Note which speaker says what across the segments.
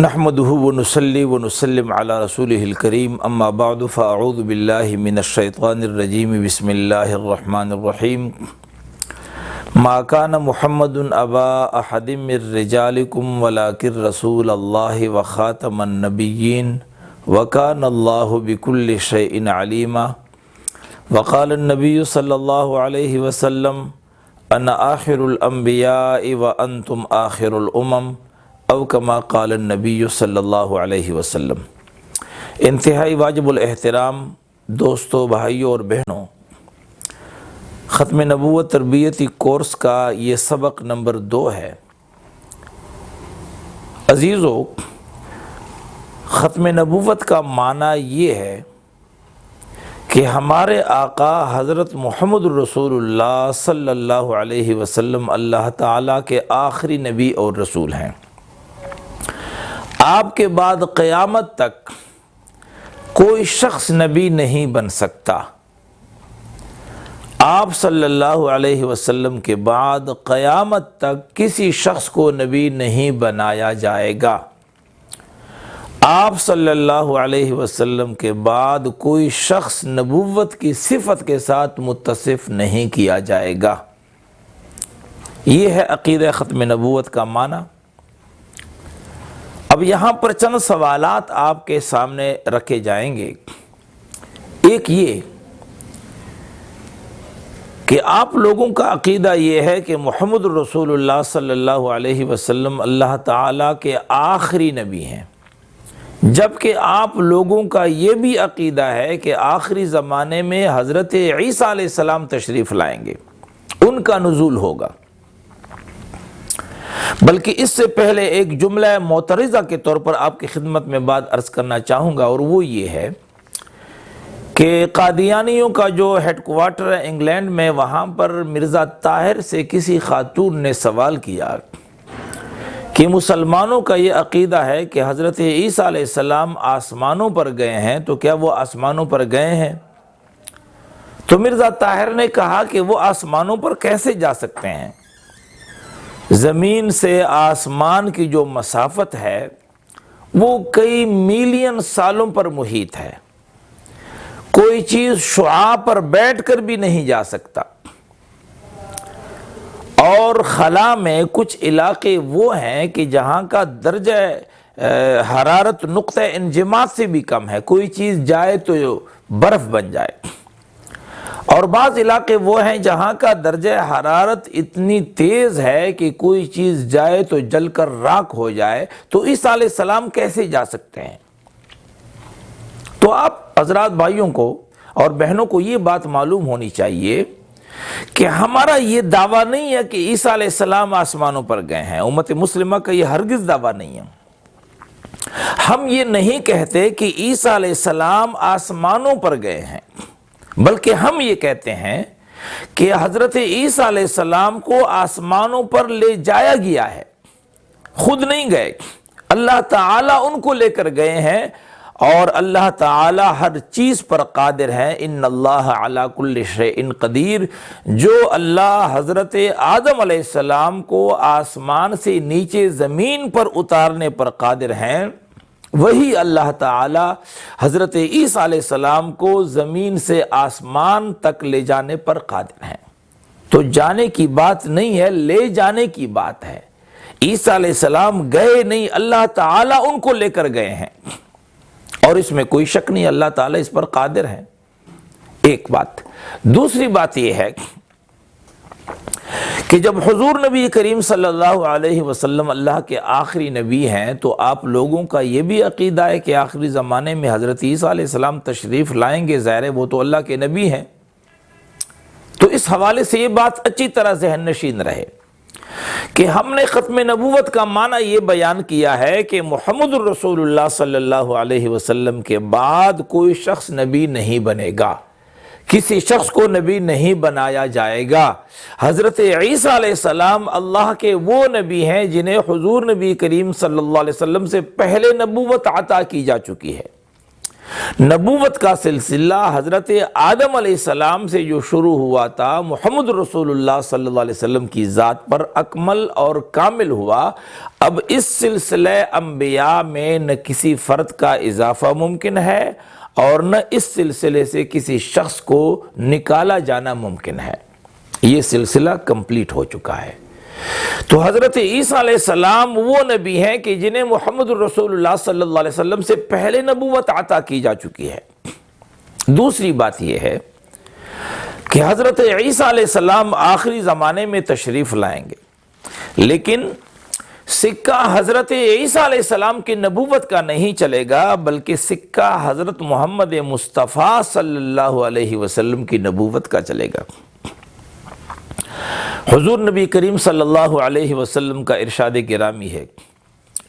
Speaker 1: نحمده ونصلي ونسلم على رسوله الكريم اما بعد فاعوذ بالله من الشيطان الرجيم بسم الله الرحمن الرحيم ما كان محمد ابا احد من رجالكم ولكن رسول الله وخاتم النبيين وكان الله بكل شيء عليما وقال النبي صلى الله عليه وسلم انا آخر الانبياء وانتم آخر الامم او کما قال النبی صلی اللہ علیہ وسلم۔ انتہائی واجب الاحترام دوستوں، بھائیوں اور بہنوں، ختم نبوت تربیتی کورس کا یہ سبق نمبر 2 ہے۔ عزیزو، ختم نبوت کا معنی یہ ہے کہ ہمارے آقا حضرت محمد رسول اللہ صلی اللہ علیہ وسلم اللہ تعالیٰ کے آخری نبی اور رسول ہیں۔ آپ کے بعد قیامت تک کوئی شخص نبی نہیں بن سکتا۔ آپ صلی اللہ علیہ وسلم کے بعد قیامت تک کسی شخص کو نبی نہیں بنایا جائے گا۔ آپ صلی اللہ علیہ وسلم کے بعد کوئی شخص نبوت کی صفت کے ساتھ متصف نہیں کیا جائے گا۔ یہ ہے عقیدہ ختم نبوت کا معنی۔ اب یہاں پر چند سوالات آپ کے سامنے رکھے جائیں گے۔ ایک یہ کہ آپ لوگوں کا عقیدہ یہ ہے کہ محمد رسول اللہ صلی اللہ علیہ وسلم اللہ تعالیٰ کے آخری نبی ہیں، جبکہ آپ لوگوں کا یہ بھی عقیدہ ہے کہ آخری زمانے میں حضرت عیسیٰ علیہ السلام تشریف لائیں گے، ان کا نزول ہوگا۔ بلکہ اس سے پہلے ایک جملہ معترضہ کے طور پر آپ کی خدمت میں بات عرض کرنا چاہوں گا، اور وہ یہ ہے کہ قادیانیوں کا جو ہیڈ کوارٹر ہے انگلینڈ میں، وہاں پر مرزا طاہر سے کسی خاتون نے سوال کیا کہ مسلمانوں کا یہ عقیدہ ہے کہ حضرت عیسیٰ علیہ السلام آسمانوں پر گئے ہیں، تو کیا وہ آسمانوں پر گئے ہیں؟ تو مرزا طاہر نے کہا کہ وہ آسمانوں پر کیسے جا سکتے ہیں؟ زمین سے آسمان کی جو مسافت ہے وہ کئی ملین سالوں پر محیط ہے، کوئی چیز شعاع پر بیٹھ کر بھی نہیں جا سکتا، اور خلا میں کچھ علاقے وہ ہیں کہ جہاں کا درجہ حرارت نقطہ انجماد سے بھی کم ہے، کوئی چیز جائے تو برف بن جائے، اور بعض علاقے وہ ہیں جہاں کا درجہ حرارت اتنی تیز ہے کہ کوئی چیز جائے تو جل کر راکھ ہو جائے، تو عیسیٰ علیہ السلام کیسے جا سکتے ہیں؟ تو آپ حضرات بھائیوں کو اور بہنوں کو یہ بات معلوم ہونی چاہیے کہ ہمارا یہ دعویٰ نہیں ہے کہ عیسیٰ علیہ السلام آسمانوں پر گئے ہیں، امت مسلمہ کا یہ ہرگز دعویٰ نہیں ہے۔ ہم یہ نہیں کہتے کہ عیسیٰ علیہ السلام آسمانوں پر گئے ہیں، بلکہ ہم یہ کہتے ہیں کہ حضرت عیسیٰ علیہ السلام کو آسمانوں پر لے جایا گیا ہے، خود نہیں گئے، اللہ تعالیٰ ان کو لے کر گئے ہیں، اور اللہ تعالیٰ ہر چیز پر قادر ہے۔ ان اللہ علی کل شیء قدیر، جو اللہ حضرت آدم علیہ السلام کو آسمان سے نیچے زمین پر اتارنے پر قادر ہیں، وہی اللہ تعالی حضرت عیسیٰ علیہ السلام کو زمین سے آسمان تک لے جانے پر قادر ہیں۔ تو جانے کی بات نہیں ہے، لے جانے کی بات ہے۔ عیسیٰ علیہ السلام گئے نہیں، اللہ تعالی ان کو لے کر گئے ہیں، اور اس میں کوئی شک نہیں، اللہ تعالی اس پر قادر ہے۔ ایک بات۔ دوسری بات یہ ہے کہ جب حضور نبی کریم صلی اللہ علیہ وسلم اللہ کے آخری نبی ہیں، تو آپ لوگوں کا یہ بھی عقیدہ ہے کہ آخری زمانے میں حضرت عیسیٰ علیہ السلام تشریف لائیں گے، ظاہر ہے وہ تو اللہ کے نبی ہیں۔ تو اس حوالے سے یہ بات اچھی طرح ذہن نشین رہے کہ ہم نے ختم نبوت کا معنی یہ بیان کیا ہے کہ محمد رسول اللہ صلی اللہ علیہ وسلم کے بعد کوئی شخص نبی نہیں بنے گا، کسی شخص کو نبی نہیں بنایا جائے گا۔ حضرت عیسیٰ علیہ السلام اللہ کے وہ نبی ہیں جنہیں حضور نبی کریم صلی اللہ علیہ وسلم سے پہلے نبوت عطا کی جا چکی ہے۔ نبوت کا سلسلہ حضرت آدم علیہ السلام سے جو شروع ہوا تھا، محمد رسول اللہ صلی اللہ علیہ وسلم کی ذات پر اکمل اور کامل ہوا۔ اب اس سلسلہ انبیاء میں نہ کسی فرد کا اضافہ ممکن ہے اور نہ اس سلسلے سے کسی شخص کو نکالا جانا ممکن ہے۔ یہ سلسلہ کمپلیٹ ہو چکا ہے۔ تو حضرت عیسیٰ علیہ السلام وہ نبی ہیں کہ جنہیں محمد رسول اللہ صلی اللہ علیہ وسلم سے پہلے نبوت عطا کی جا چکی ہے۔ دوسری بات یہ ہے کہ حضرت عیسیٰ علیہ السلام آخری زمانے میں تشریف لائیں گے، لیکن سکہ حضرت عیسیٰ علیہ السلام کی نبوت کا نہیں چلے گا، بلکہ سکہ حضرت محمد مصطفیٰ صلی اللہ علیہ وسلم کی نبوت کا چلے گا۔ حضور نبی کریم صلی اللہ علیہ وسلم کا ارشاد گرامی ہے،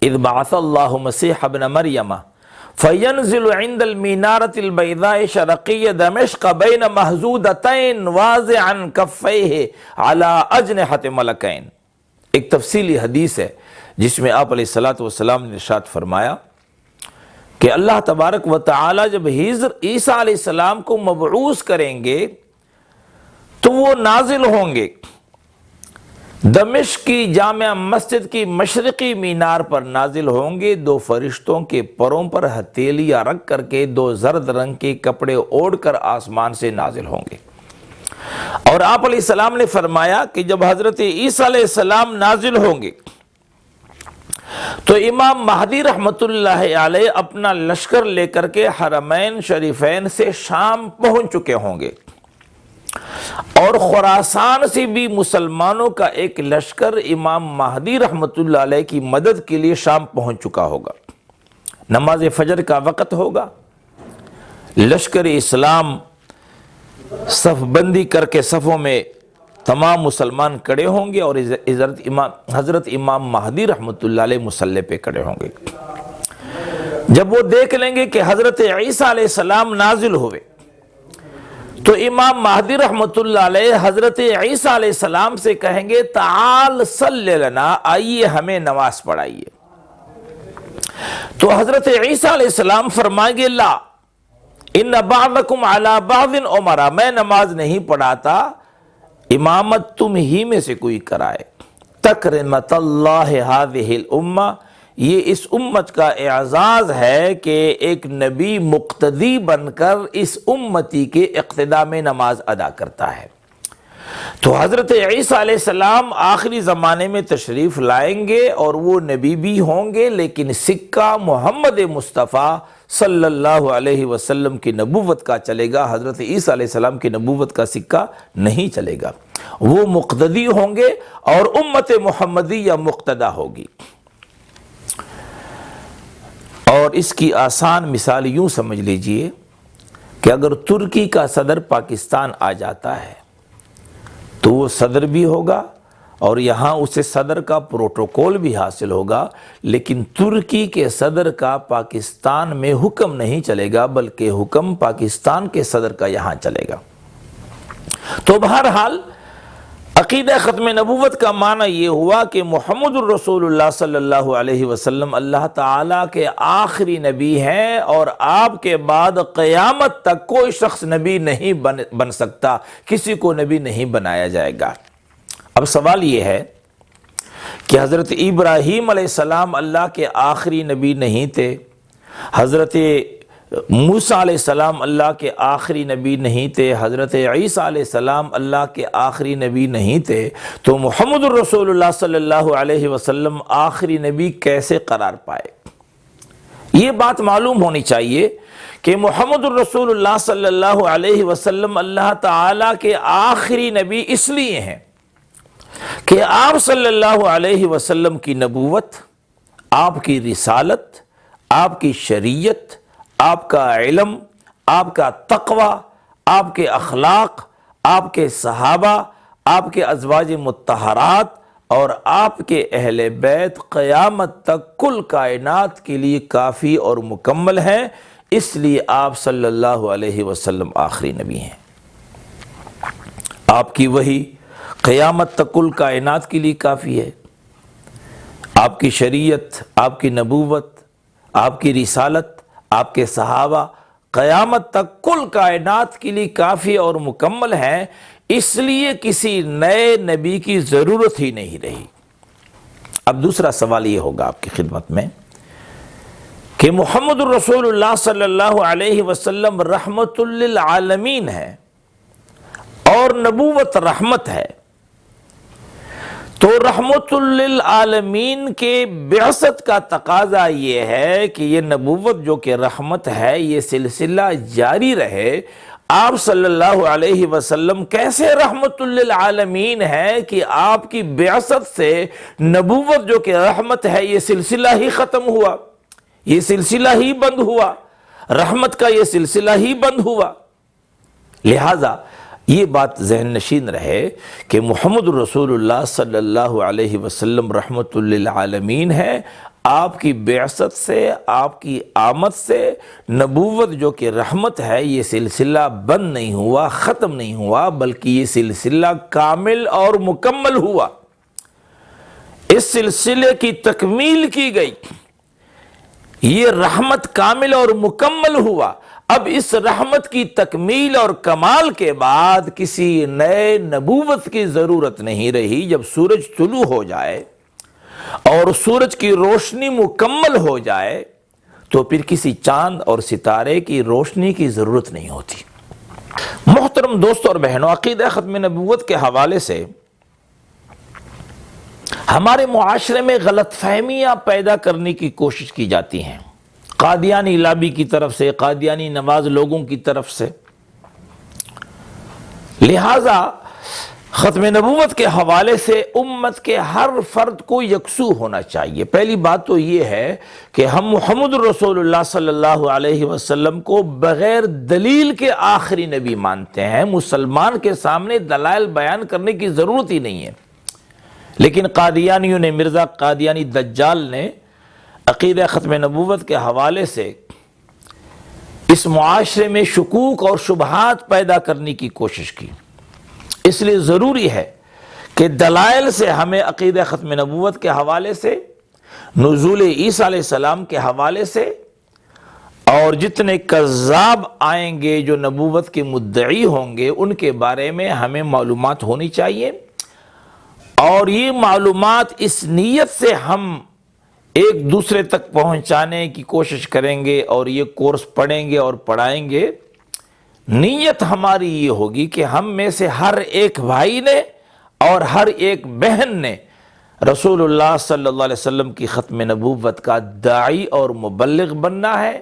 Speaker 1: اذ بعث اللہ مسیح ابن مریم فینزل عند المینارۃ البیضاء شرقی دمشق بین محزودتین واضعا کفیہ علی اجنحۃ ملکین۔ ایک تفصیلی حدیث ہے جس میں آپ علیہ السلام نے ارشاد فرمایا کہ اللہ تبارک و تعالی جب عیسیٰ علیہ السلام کو مبعوث کریں گے تو وہ نازل ہوں گے دمشق کی جامع مسجد کی مشرقی مینار پر نازل ہوں گے، دو فرشتوں کے پروں پر ہتھیلیاں رکھ کر کے، دو زرد رنگ کے کپڑے اوڑھ کر آسمان سے نازل ہوں گے۔ اور آپ علیہ السلام نے فرمایا کہ جب حضرت عیسیٰ علیہ السلام نازل ہوں گے تو امام مہدی رحمت اللہ علیہ اپنا لشکر لے کر کے حرمین شریفین سے شام پہنچ چکے ہوں گے، اور خراسان سے بھی مسلمانوں کا ایک لشکر امام مہدی رحمت اللہ علیہ کی مدد کے لیے شام پہنچ چکا ہوگا۔ نماز فجر کا وقت ہوگا، لشکر اسلام صف بندی کر کے صفوں میں تمام مسلمان کھڑے ہوں گے، اور حضرت امام مہدی رحمت اللہ علیہ مصلی پہ کھڑے ہوں گے۔ جب وہ دیکھ لیں گے کہ حضرت عیسیٰ علیہ السلام نازل ہوئے تو امام مہدی رحمت اللہ علیہ حضرت عیسیٰ علیہ السلام سے کہیں گے تعال صلی لنا، آئیے ہمیں نماز پڑھائیے۔ تو حضرت عیسیٰ علیہ السلام فرمائیں گے لا ان بعضکم علی بعض امرا، میں نماز نہیں پڑھاتا، امامت تم ہی میں سے کوئی کرائے۔ تکرمت اللہ ہذہ الامہ، یہ اس امت کا اعزاز ہے کہ ایک نبی مقتدی بن کر اس امتی کے اقتداء میں نماز ادا کرتا ہے۔ تو حضرت عیسیٰ علیہ السلام آخری زمانے میں تشریف لائیں گے اور وہ نبی بھی ہوں گے، لیکن سکہ محمد مصطفیٰ صلی اللہ علیہ وسلم کی نبوت کا چلے گا، حضرت عیسیٰ علیہ السلام کی نبوت کا سکہ نہیں چلے گا۔ وہ مقتدی ہوں گے اور امت محمدی یا مقتدہ ہوگی۔ اور اس کی آسان مثال یوں سمجھ لیجئے کہ اگر ترکی کا صدر پاکستان آ جاتا ہے تو وہ صدر بھی ہوگا اور یہاں اسے صدر کا پروٹوکول بھی حاصل ہوگا، لیکن ترکی کے صدر کا پاکستان میں حکم نہیں چلے گا، بلکہ حکم پاکستان کے صدر کا یہاں چلے گا۔ تو بہرحال عقیدہ ختم نبوت کا معنی یہ ہوا کہ محمد الرسول اللہ صلی اللہ علیہ وسلم اللہ تعالیٰ کے آخری نبی ہیں، اور آپ کے بعد قیامت تک کوئی شخص نبی نہیں بن سکتا، کسی کو نبی نہیں بنایا جائے گا۔ اب سوال یہ ہے کہ حضرت ابراہیم علیہ السلام اللہ کے آخری نبی نہیں تھے، حضرت موسیٰ علیہ السلام اللہ کے آخری نبی نہیں تھے، حضرت عیسیٰ علیہ السلام اللہ کے آخری نبی نہیں تھے، تو محمد الرسول اللہ صلی اللہ علیہ وسلم آخری نبی کیسے قرار پائے؟ یہ بات معلوم ہونی چاہیے کہ محمد الرسول اللہ صلی اللہ علیہ وسلم اللہ تعالیٰ کے آخری نبی اس لیے ہیں کہ آپ صلی اللہ علیہ وسلم کی نبوت، آپ کی رسالت، آپ کی شریعت، آپ کا علم، آپ کا تقوی، آپ کے اخلاق، آپ کے صحابہ، آپ کے ازواج مطہرات اور آپ کے اہل بیت قیامت تک کل کائنات کے لیے کافی اور مکمل ہیں، اس لیے آپ صلی اللہ علیہ وسلم آخری نبی ہیں۔ آپ کی وحی قیامت تک کل کائنات کے لیے کافی ہے، آپ کی شریعت، آپ کی نبوت، آپ کی رسالت، آپ کے صحابہ قیامت تک کل کائنات کے لیے کافی اور مکمل ہیں، اس لیے کسی نئے نبی کی ضرورت ہی نہیں رہی۔ اب دوسرا سوال یہ ہوگا آپ کی خدمت میں کہ محمد الرسول اللہ صلی اللہ علیہ وسلم رحمت للعالمین ہے اور نبوت رحمت ہے، تو رحمت للعالمین کے بعثت کا تقاضا یہ ہے کہ یہ نبوت جو کہ رحمت ہے یہ سلسلہ جاری رہے۔ آپ صلی اللہ علیہ وسلم کیسے رحمت للعالمین ہے کہ آپ کی بعثت سے نبوت جو کہ رحمت ہے یہ سلسلہ ہی ختم ہوا، یہ سلسلہ ہی بند ہوا، رحمت کا یہ سلسلہ ہی بند ہوا۔ لہذا یہ بات ذہن نشین رہے کہ محمد رسول اللہ صلی اللہ علیہ وسلم رحمت للعالمین ہے، آپ کی بعثت سے، آپ کی آمد سے نبوت جو کہ رحمت ہے یہ سلسلہ بند نہیں ہوا، ختم نہیں ہوا، بلکہ یہ سلسلہ کامل اور مکمل ہوا، اس سلسلے کی تکمیل کی گئی، یہ رحمت کامل اور مکمل ہوا۔ اب اس رحمت کی تکمیل اور کمال کے بعد کسی نئے نبوت کی ضرورت نہیں رہی۔ جب سورج طلوع ہو جائے اور سورج کی روشنی مکمل ہو جائے تو پھر کسی چاند اور ستارے کی روشنی کی ضرورت نہیں ہوتی۔ محترم دوستوں اور بہنوں، عقیدہ ختم نبوت کے حوالے سے ہمارے معاشرے میں غلط فہمیاں پیدا کرنے کی کوشش کی جاتی ہیں، قادیانی لابی کی طرف سے، قادیانی نواز لوگوں کی طرف سے۔ لہذا ختم نبوت کے حوالے سے امت کے ہر فرد کو یکسو ہونا چاہیے۔ پہلی بات تو یہ ہے کہ ہم محمد رسول اللہ صلی اللہ علیہ وسلم کو بغیر دلیل کے آخری نبی مانتے ہیں۔ مسلمان کے سامنے دلائل بیان کرنے کی ضرورت ہی نہیں ہے، لیکن قادیانیوں نے، مرزا قادیانی دجال نے عقیدہ ختم نبوت کے حوالے سے اس معاشرے میں شکوک اور شبہات پیدا کرنے کی کوشش کی۔ اس لیے ضروری ہے کہ دلائل سے ہمیں عقیدہ ختم نبوت کے حوالے سے، نزول عیسیٰ علیہ السلام کے حوالے سے، اور جتنے کذاب آئیں گے جو نبوت کے مدعی ہوں گے ان کے بارے میں ہمیں معلومات ہونی چاہیے، اور یہ معلومات اس نیت سے ہم ایک دوسرے تک پہنچانے کی کوشش کریں گے اور یہ کورس پڑھیں گے اور پڑھائیں گے۔ نیت ہماری یہ ہوگی کہ ہم میں سے ہر ایک بھائی نے اور ہر ایک بہن نے رسول اللہ صلی اللہ علیہ وسلم کی ختم نبوت کا داعی اور مبلغ بننا ہے،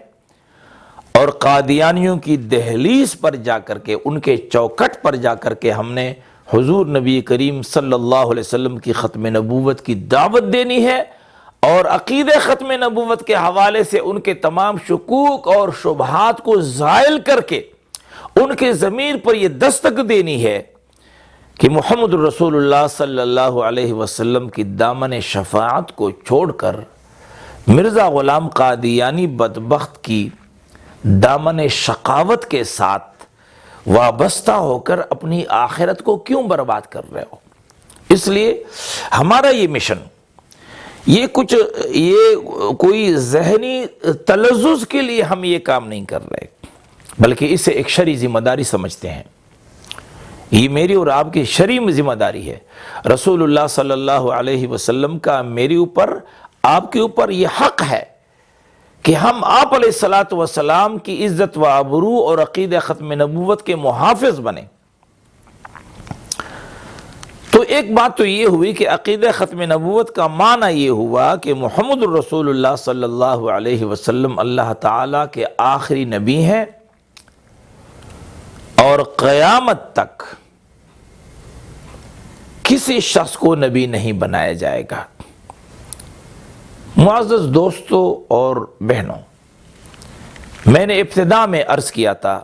Speaker 1: اور قادیانیوں کی دہلیز پر جا کر کے، ان کے چوکٹ پر جا کر کے ہم نے حضور نبی کریم صلی اللہ علیہ وسلم کی ختم نبوت کی دعوت دینی ہے، اور عقیدہ ختم نبوت کے حوالے سے ان کے تمام شکوک اور شبہات کو زائل کر کے ان کے ضمیر پر یہ دستک دینی ہے کہ محمد رسول اللہ صلی اللہ علیہ وسلم کی دامن شفاعت کو چھوڑ کر مرزا غلام قادیانی بدبخت کی دامن شقاوت کے ساتھ وابستہ ہو کر اپنی آخرت کو کیوں برباد کر رہے ہو؟ اس لیے ہمارا یہ مشن، یہ کوئی ذہنی تلذذ کے لیے ہم یہ کام نہیں کر رہے، بلکہ اسے ایک شرعی ذمہ داری سمجھتے ہیں۔ یہ میری اور آپ کی شرعی ذمہ داری ہے۔ رسول اللہ صلی اللہ علیہ وسلم کا میرے اوپر، آپ کے اوپر یہ حق ہے کہ ہم آپ علیہ الصلوۃ والسلام کی عزت و آبرو اور عقیدہ ختم نبوت کے محافظ بنیں۔ تو ایک بات تو یہ ہوئی کہ عقیدہ ختم نبوت کا معنی یہ ہوا کہ محمد الرسول اللہ صلی اللہ علیہ وسلم اللہ تعالیٰ کے آخری نبی ہیں، اور قیامت تک کسی شخص کو نبی نہیں بنایا جائے گا۔ معزز دوستوں اور بہنوں، میں نے ابتدا میں عرض کیا تھا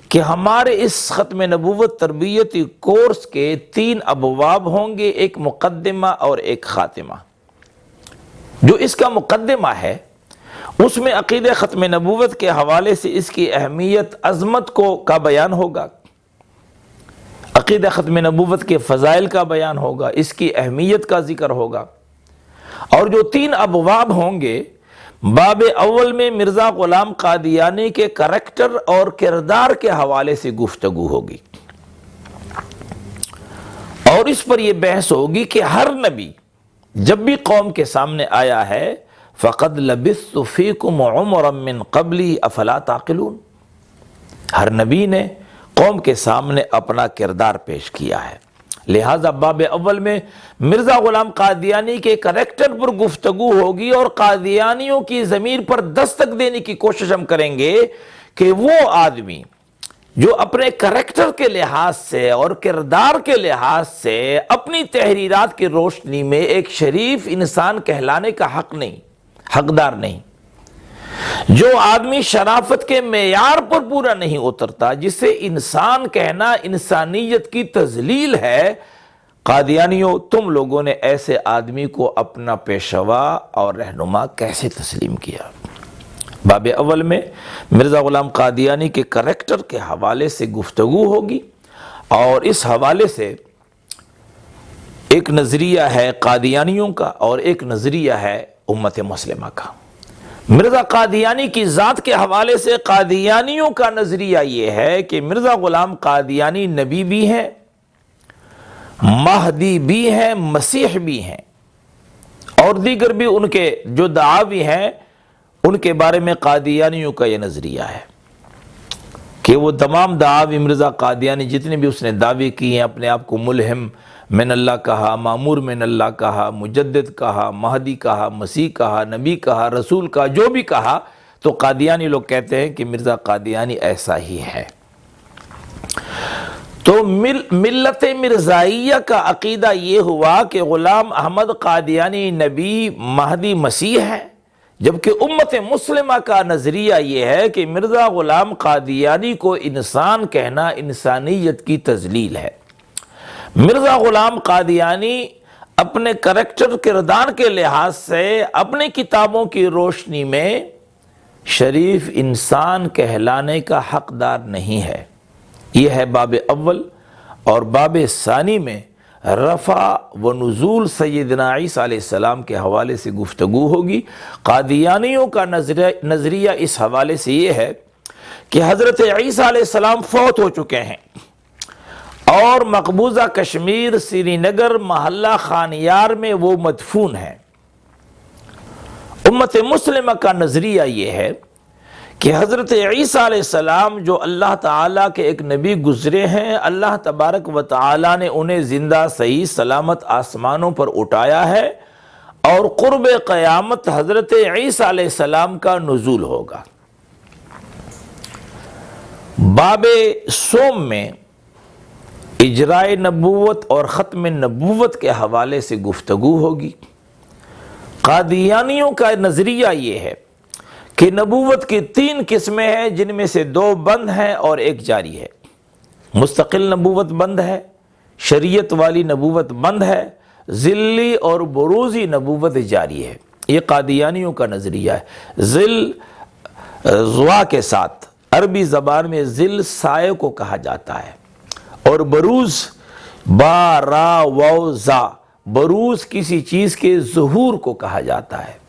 Speaker 1: کہ ہمارے اس ختم نبوت تربیتی کورس کے 3 ابواب ہوں گے، ایک مقدمہ اور ایک خاتمہ۔ جو اس کا مقدمہ ہے اس میں عقیدہ ختم نبوت کے حوالے سے اس کی اہمیت، عظمت کا بیان ہوگا، عقیدہ ختم نبوت کے فضائل کا بیان ہوگا، اس کی اہمیت کا ذکر ہوگا۔ اور جو 3 ابواب ہوں گے باب اول میں مرزا غلام قادیانی کے کریکٹر اور کردار کے حوالے سے گفتگو ہوگی، اور اس پر یہ بحث ہوگی کہ ہر نبی جب بھی قوم کے سامنے آیا ہے فَقَدْ لَبِثْتُ فِيكُمْ عُمُرًا مِّن قَبْلِي أَفَلَا تَعْقِلُونَ، ہر نبی نے قوم کے سامنے اپنا کردار پیش کیا ہے۔ لہٰذا باب اول میں مرزا غلام قادیانی کے کریکٹر پر گفتگو ہوگی، اور قادیانیوں کی ضمیر پر دستک دینے کی کوشش ہم کریں گے کہ وہ آدمی جو اپنے کریکٹر کے لحاظ سے اور کردار کے لحاظ سے اپنی تحریرات کی روشنی میں ایک شریف انسان کہلانے کا حقدار نہیں، جو آدمی شرافت کے معیار پر پورا نہیں اترتا، جسے انسان کہنا انسانیت کی تذلیل ہے، قادیانیوں تم لوگوں نے ایسے آدمی کو اپنا پیشوا اور رہنما کیسے تسلیم کیا؟ باب اول میں مرزا غلام قادیانی کے کریکٹر کے حوالے سے گفتگو ہوگی، اور اس حوالے سے ایک نظریہ ہے قادیانیوں کا اور ایک نظریہ ہے امت مسلمہ کا۔ مرزا قادیانی کی ذات کے حوالے سے قادیانیوں کا نظریہ یہ ہے کہ مرزا غلام قادیانی نبی بھی ہیں، مہدی بھی ہیں، مسیح بھی ہیں، اور دیگر بھی ان کے جو دعاوی ہیں ان کے بارے میں قادیانیوں کا یہ نظریہ ہے کہ وہ تمام دعاوی مرزا قادیانی جتنے بھی اس نے دعوے کی ہیں، اپنے آپ کو ملہم من اللہ کہا، معمور من اللہ کہا، مجدد کہا، مہدی کہا، مسیح کہا، نبی کہا، رسول کہا، جو بھی کہا، تو قادیانی لوگ کہتے ہیں کہ مرزا قادیانی ایسا ہی ہے۔ تو ملت مرزائیہ کا عقیدہ یہ ہوا کہ غلام احمد قادیانی نبی، مہدی، مسیح ہے، جبکہ امت مسلمہ کا نظریہ یہ ہے کہ مرزا غلام قادیانی کو انسان کہنا انسانیت کی تذلیل ہے۔ مرزا غلام قادیانی اپنے کریکٹر کردار کے لحاظ سے اپنی کتابوں کی روشنی میں شریف انسان کہلانے کا حقدار نہیں ہے۔ یہ ہے باب اول، اور باب ثانی میں رفع و نزول سیدنا عیسیٰ علیہ السلام کے حوالے سے گفتگو ہوگی۔ قادیانیوں کا نظریہ اس حوالے سے یہ ہے کہ حضرت عیسیٰ علیہ السلام فوت ہو چکے ہیں، اور مقبوضہ کشمیر سری نگر محلہ خانیار میں وہ مدفون ہیں۔ امت مسلمہ کا نظریہ یہ ہے کہ حضرت عیسیٰ علیہ السلام جو اللہ تعالیٰ کے ایک نبی گزرے ہیں، اللہ تبارک و تعالیٰ نے انہیں زندہ صحیح سلامت آسمانوں پر اٹھایا ہے، اور قرب قیامت حضرت عیسیٰ علیہ السلام کا نزول ہوگا۔ باب سوم میں اجرائے نبوت اور ختم نبوت کے حوالے سے گفتگو ہوگی۔ قادیانیوں کا نظریہ یہ ہے کہ نبوت کی 3 قسمیں ہیں، جن میں سے 2 بند ہیں اور 1 جاری ہے۔ مستقل نبوت بند ہے، شریعت والی نبوت بند ہے، ذلی اور بروزی نبوت جاری ہے۔ یہ قادیانیوں کا نظریہ ہے۔ ذل زوا کے ساتھ عربی زبان میں ذل سائے کو کہا جاتا ہے، اور بروز با را و زا، بروز کسی چیز کے ظہور کو کہا جاتا ہے۔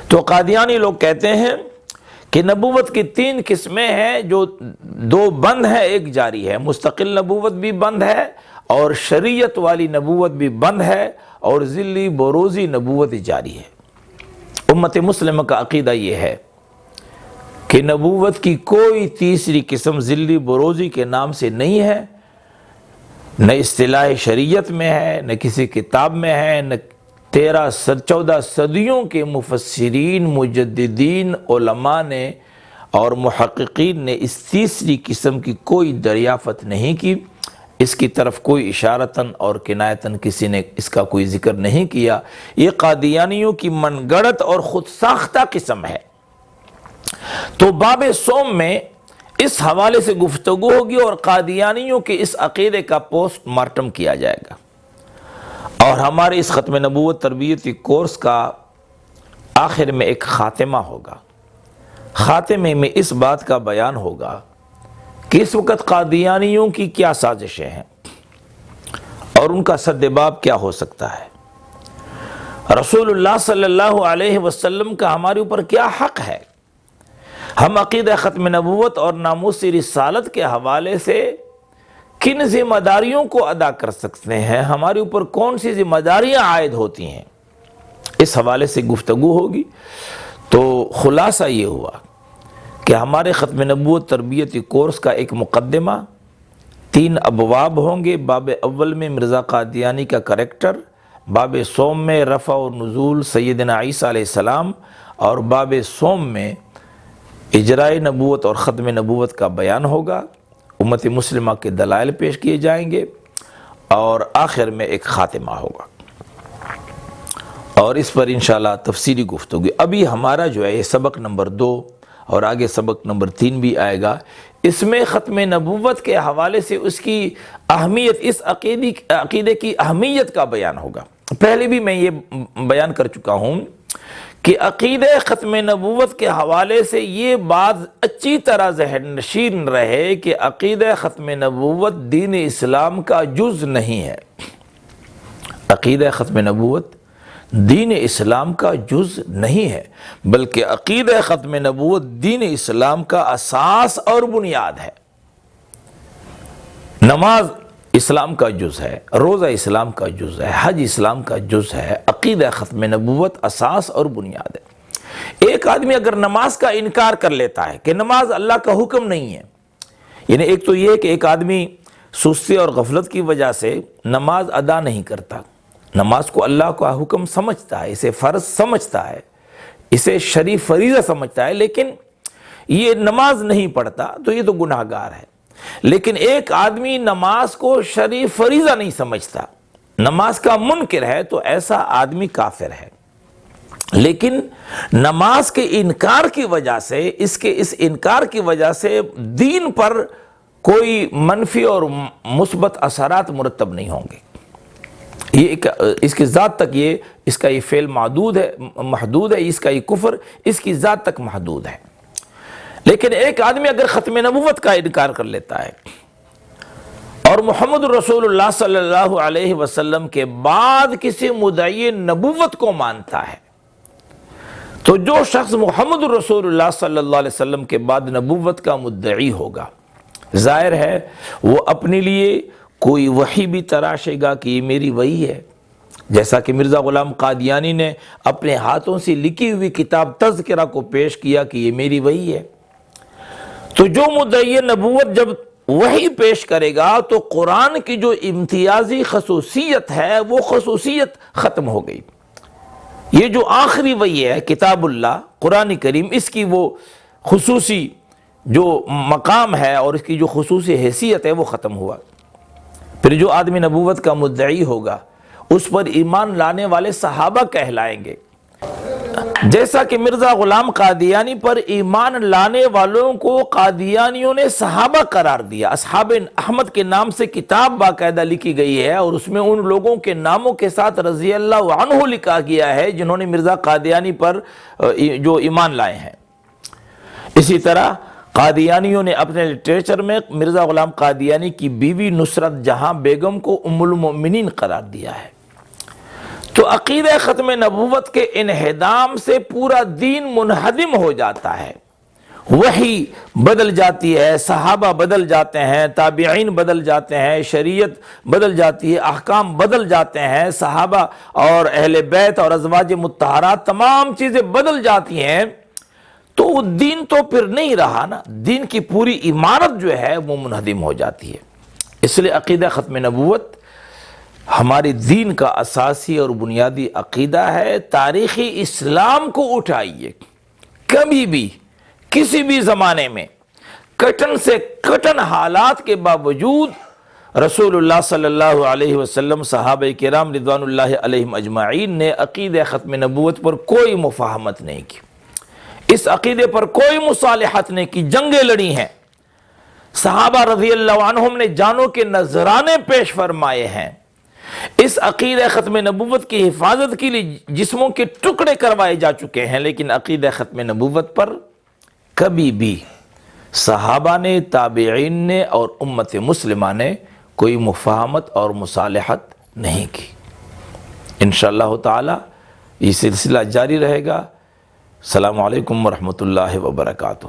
Speaker 1: تو قادیانی لوگ کہتے ہیں کہ نبوت کی 3 قسمیں ہیں، جو 2 بند ہے، 1 جاری ہے۔ مستقل نبوت بھی بند ہے، اور شریعت والی نبوت بھی بند ہے، اور ذلی بروزی نبوت جاری ہے۔ امت مسلمہ کا عقیدہ یہ ہے کہ نبوت کی کوئی تیسری قسم ذلی بروزی کے نام سے نہیں ہے، نہ اصطلاح شریعت میں ہے، نہ کسی کتاب میں ہے، نہ 13-14 صدیوں کے مفسرین، مجددین، علماء نے اور محققین نے اس تیسری قسم کی کوئی دریافت نہیں کی۔ اس کی طرف کوئی اشارتاً اور کنایتاً کسی نے اس کا کوئی ذکر نہیں کیا۔ یہ قادیانیوں کی من گڑت اور خود ساختہ قسم ہے۔ تو باب سوم میں اس حوالے سے گفتگو ہوگی، اور قادیانیوں کے اس عقیدے کا پوسٹ مارٹم کیا جائے گا، اور ہمارے اس ختم نبوت تربیتی کورس کا آخر میں ایک خاتمہ ہوگا۔ خاتمے میں اس بات کا بیان ہوگا کہ اس وقت قادیانیوں کی کیا سازشیں ہیں، اور ان کا سدباب کیا ہو سکتا ہے۔ رسول اللہ صلی اللہ علیہ وسلم کا ہمارے اوپر کیا حق ہے، ہم عقیدہ ختم نبوت اور ناموس رسالت کے حوالے سے کن ذمہ داریوں کو ادا کر سکتے ہیں، ہمارے اوپر کون سی ذمہ داریاں عائد ہوتی ہیں، اس حوالے سے گفتگو ہوگی۔ تو خلاصہ یہ ہوا کہ ہمارے ختم نبوت تربیتی کورس کا ایک مقدمہ، 3 ابواب ہوں گے۔ باب اول میں مرزا قادیانی کا کریکٹر، باب سوم میں رفع و نزول سیدنا عیسیٰ علیہ السلام، اور باب سوم میں اجرائے نبوت اور ختم نبوت کا بیان ہوگا، امت مسلمہ کے دلائل پیش کیے جائیں گے، اور آخر میں ایک خاتمہ ہوگا، اور اس پر انشاءاللہ تفصیلی گفتگو۔ ابھی ہمارا جو ہے یہ سبق نمبر 2 اور آگے سبق نمبر 3 بھی آئے گا، اس میں ختم نبوت کے حوالے سے اس کی اہمیت، اس عقیدے کی اہمیت کا بیان ہوگا۔ پہلے بھی میں یہ بیان کر چکا ہوں کہ عقیدہ ختم نبوت کے حوالے سے یہ بات اچھی طرح ذہن نشین رہے کہ عقیدہ ختم نبوت دین اسلام کا جز نہیں ہے۔ عقیدہ ختم نبوت دین اسلام کا جز نہیں ہے، بلکہ عقیدہ ختم نبوت دین اسلام کا اساس اور بنیاد ہے۔ نماز اسلام کا جز ہے، روزہ اسلام کا جز ہے، حج اسلام کا جز ہے، عقیدہ ختم نبوت اساس اور بنیاد ہے۔ ایک آدمی اگر نماز کا انکار کر لیتا ہے کہ نماز اللہ کا حکم نہیں ہے، یعنی ایک تو یہ کہ ایک آدمی سستی اور غفلت کی وجہ سے نماز ادا نہیں کرتا، نماز کو اللہ کا حکم سمجھتا ہے، اسے فرض سمجھتا ہے، اسے شرعی فریضہ سمجھتا ہے، لیکن یہ نماز نہیں پڑھتا تو یہ تو گناہ گار ہے۔ لیکن ایک آدمی نماز کو شرعی فریضہ نہیں سمجھتا، نماز کا منکر ہے، تو ایسا آدمی کافر ہے۔ لیکن نماز کے انکار کی وجہ سے، اس انکار کی وجہ سے دین پر کوئی منفی اور مثبت اثرات مرتب نہیں ہوں گے۔ اس کی ذات تک اس کا یہ فعل محدود ہے، اس کا یہ کفر اس کی ذات تک محدود ہے۔ لیکن ایک آدمی اگر ختم نبوت کا انکار کر لیتا ہے اور محمد رسول اللہ صلی اللہ علیہ وسلم کے بعد کسی مدعی نبوت کو مانتا ہے، تو جو شخص محمد رسول اللہ صلی اللہ علیہ وسلم کے بعد نبوت کا مدعی ہوگا، ظاہر ہے وہ اپنے لیے کوئی وحی بھی تراشے گا کہ یہ میری وحی ہے، جیسا کہ مرزا غلام قادیانی نے اپنے ہاتھوں سے لکھی ہوئی کتاب تذکرہ کو پیش کیا کہ یہ میری وحی ہے۔ تو جو مدعی نبوت جب وحی پیش کرے گا تو قرآن کی جو امتیازی خصوصیت ہے وہ خصوصیت ختم ہو گئی۔ یہ جو آخری وحی ہے کتاب اللہ قرآن کریم، اس کی وہ خصوصی جو مقام ہے اور اس کی جو خصوصی حیثیت ہے وہ ختم ہوا۔ پھر جو آدمی نبوت کا مدعی ہوگا اس پر ایمان لانے والے صحابہ کہلائیں گے، جیسا کہ مرزا غلام قادیانی پر ایمان لانے والوں کو قادیانیوں نے صحابہ قرار دیا۔ اصحاب احمد کے نام سے کتاب باقاعدہ لکھی گئی ہے اور اس میں ان لوگوں کے ناموں کے ساتھ رضی اللہ عنہ لکھا گیا ہے جنہوں نے مرزا قادیانی پر جو ایمان لائے ہیں۔ اسی طرح قادیانیوں نے اپنے لٹریچر میں مرزا غلام قادیانی کی بیوی نصرت جہاں بیگم کو ام المؤمنین قرار دیا ہے۔ تو عقیدہ ختم نبوت کے انہدام سے پورا دین منہدم ہو جاتا ہے، وحی بدل جاتی ہے، صحابہ بدل جاتے ہیں، تابعین بدل جاتے ہیں، شریعت بدل جاتی ہے، احکام بدل جاتے ہیں، صحابہ اور اہل بیت اور ازواج مطہرات تمام چیزیں بدل جاتی ہیں، تو وہ دین تو پھر نہیں رہا نا، دین کی پوری عمارت جو ہے وہ منہدم ہو جاتی ہے۔ اس لیے عقیدہ ختم نبوت ہمارے دین کا اساسی اور بنیادی عقیدہ ہے۔ تاریخی اسلام کو اٹھائیے، کبھی بھی کسی بھی زمانے میں کٹن سے کٹن حالات کے باوجود رسول اللہ صلی اللہ علیہ وسلم، صحابہ کرام رضوان اللہ علیہم اجمعین نے عقیدہ ختم نبوت پر کوئی مفاہمت نہیں کی، اس عقیدے پر کوئی مصالحت نہیں کی، جنگیں لڑی ہیں، صحابہ رضی اللہ عنہم نے جانوں کے نذرانے پیش فرمائے ہیں، اس عقیدہ ختم نبوت کی حفاظت کے لیے جسموں کے ٹکڑے کروائے جا چکے ہیں، لیکن عقیدہ ختم نبوت پر کبھی بھی صحابہ نے، تابعین نے اور امت مسلمہ نے کوئی مفاہمت اور مصالحت نہیں کی۔ انشاءاللہ تعالی یہ سلسلہ جاری رہے گا۔ السلام علیکم ورحمۃ اللہ وبرکاتہ۔